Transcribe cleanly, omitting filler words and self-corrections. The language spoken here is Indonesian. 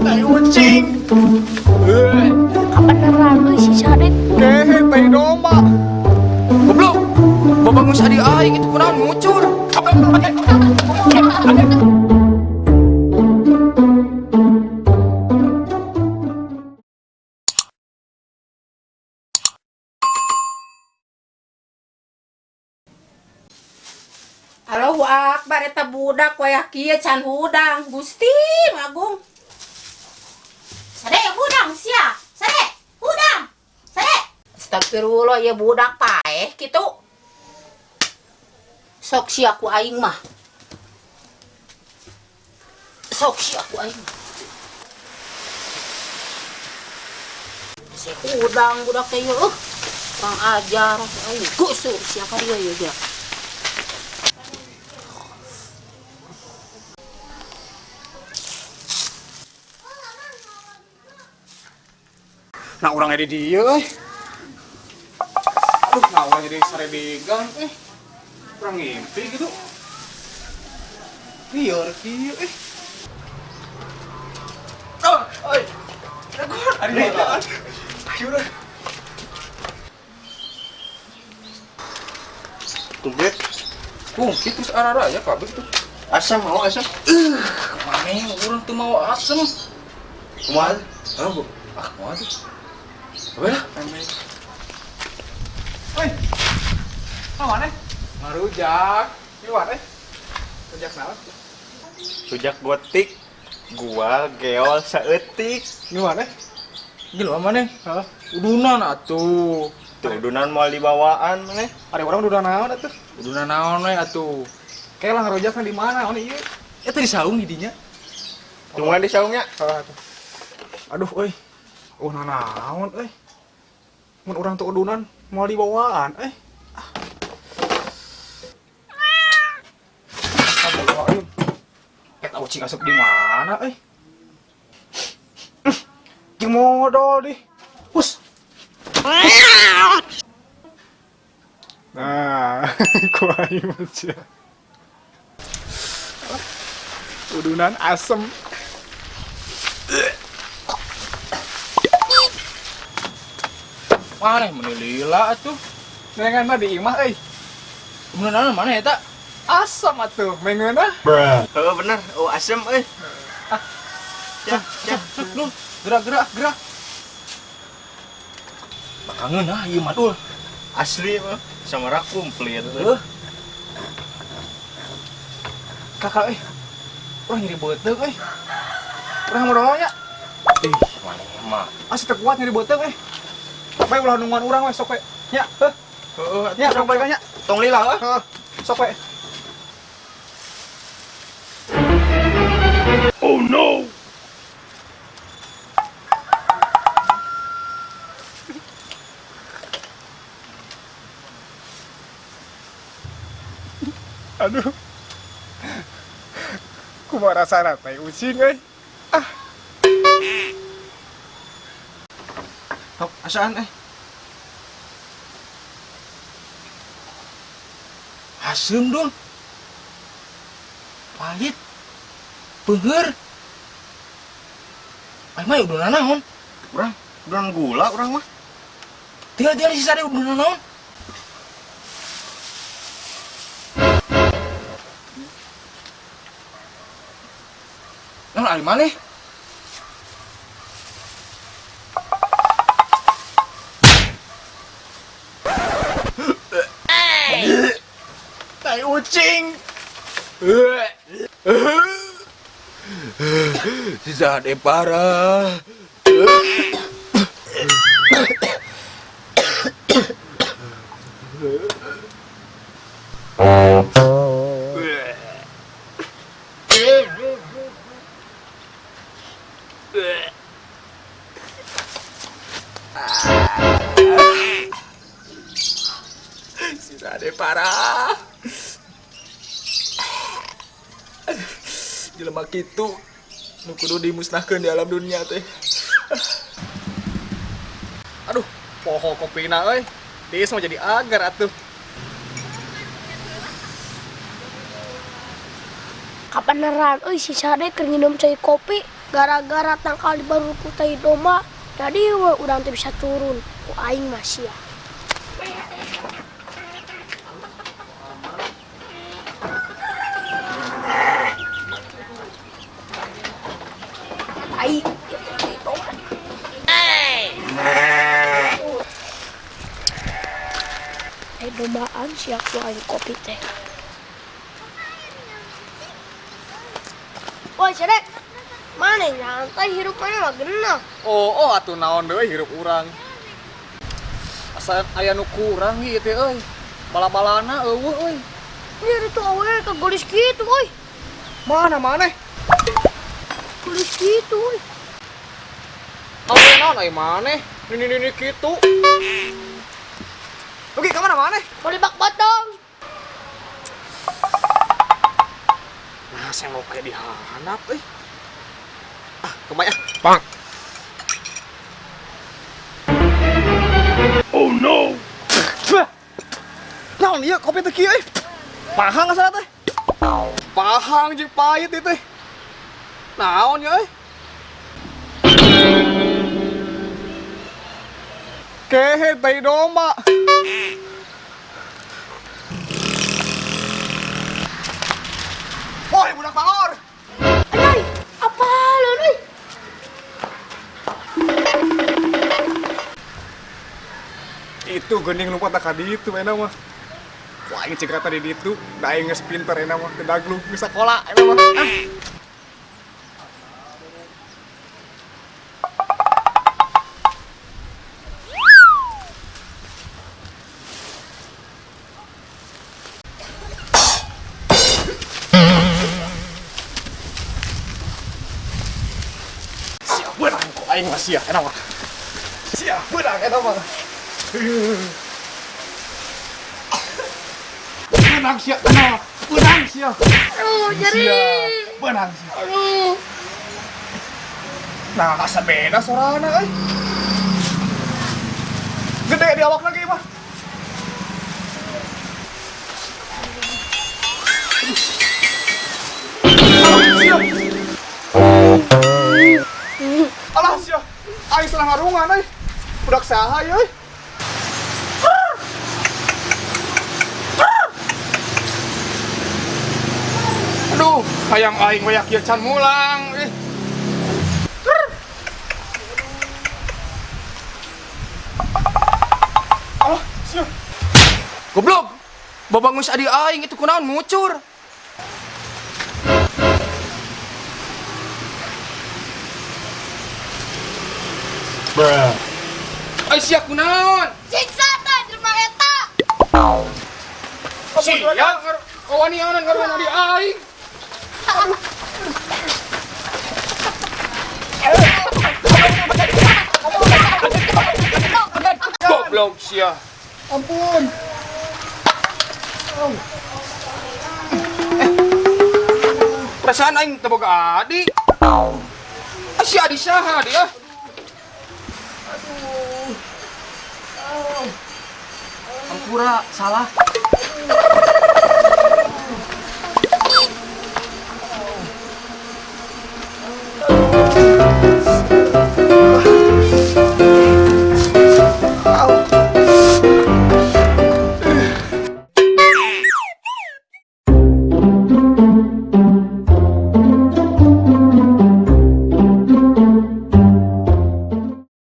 Tai ucing. Kabeneran euy si Sadet. Kehe tai domba. Goblok. Babangun sadi aing itu kunaon ngucur. Allahu Akbar eta budak wayah kieu can hudang Gusti Agung. Sade hudang sia. Sade hudang. Sade. Astagfirullah ya budak paeh kitu. Sok sia ku aing mah. Sok sia ku aing mah. Si hudang budak teh yeuh. Kang ajar, gusur sia ka dieu ya. Nah orang ada di dia, aduh, nah orang jadi sare degang, orang ngimpi gitu. Liar kieu, Oh, oi, ada degang, ayo dah. Tubet, Terus arah ya kabeh tuh. asam mau asam. Mana orang tuh mau asem. Kumaha? Bu, mau tuh. Apa ya? Oi, mana? Marujak, gimana? Rujak naon? Rujak gotik, gua geol saeutik. Gimana? Gila mana? Udunan atuh. Tuh udunan mau dibawaan maneh. Ada orang udunan naon atuh? Udunan naon we atuh. Kayak lah ngerojakna di mana? Oh ieu. Eta di saung di dinya. Tungguan di saungnya. Aduh euy. Naon euy. Mun urang tuh udunan mau dibawaan Eta ucing asup di mana Jeung modal di. Hus. Nah, kuai macam. Udunan asem. Mana menilila atuh. Nengan mah di imah Beneran mana eta? Asam atuh, mengeuna. Heeh bener, oh asem euy. Ya, lu gerak. Bakangeun ieu mah dul. Asli mah sama komplit. Kakak urang nyeri beuteung Urang modal nya. Maneh mah. Asa teu kuat nyeri beuteung Bae ulah nungguan urang we sok we. Nya, Heeh, nya sok bae nya. tong lila Sok we. Oh no. Aduh. Kumaha rasana teh ucing Hop, asaan Asem dong. Pahit. Beungheur. Ai mah udah naon? Udunan gula urang mah. Tinggal sisa deh udah naon? Naon ari maneh? Tai ucing. Sisa de parah. Sisa de parah. Jelema kitu nu kudu dimusnahkeun di alam dunia teh. Aduh, poho kopina euy. Tiis mau jadi agar atuh. Kabeneran euy si Sadet keur nginum cai kopi. Gara-gara tangkal di baru kutai domba, jadi udah nanti bisa turun. Ku aing masih ya. Aing, domba. Dombaan siap ku aing kopi teh. Woi, Cedek. Mana nyantai hirup mana mah genah. Oh, atuh naon deui hirup urang. Asa aya nu kurang ieu teh euy. Bala-balana eueuh euy. Ini tuh awe ke golis gitu, woi. Mana maneh? Golis gitu, woi. Awe naon ai maneh? Ini kitu. Oke, ka mana maneh? Mau dibak batang. Nah, saya mau kayak dihanap euy. Ah, kemana? Bang. Oh no! Naon ieu kopi teh kieu euy? Pahang asal teh? Pahang jeung pahit ieu teh. Naon ya euy? Kehe tai domba. Woi, budak bangor. Anai, apa lu nih? Itu geuning lupa tak ka ditu eta mah. Wah, aing cegat tadi ditu, da aing geus pinter eta mah, teu daglug di sakola eta mah. Siap beurang kok aing mah sia eta mah. Siap beurang eta mah. Benang sia, kenal. Benang sia. Aduh, jari. Benang sia. Aduh. Nah, asa beda sorana euy. Gede di awak lagi mah. Alah sia. Aing salah ngarungan euy. Budak saha ieu euy? Aduh, hayang aing we kieu can mulang. Alah, sia. Goblok. Babangus adi aing itu kunaon ngucur. Bruh. Ai sia kunaon? Siksa teh jelema eta. Sia, kawanianan ngaruan adi aing. Goblok sia. Ampun. Perasaan aing teu boga adik. Si adik saha dia? Ampura salah.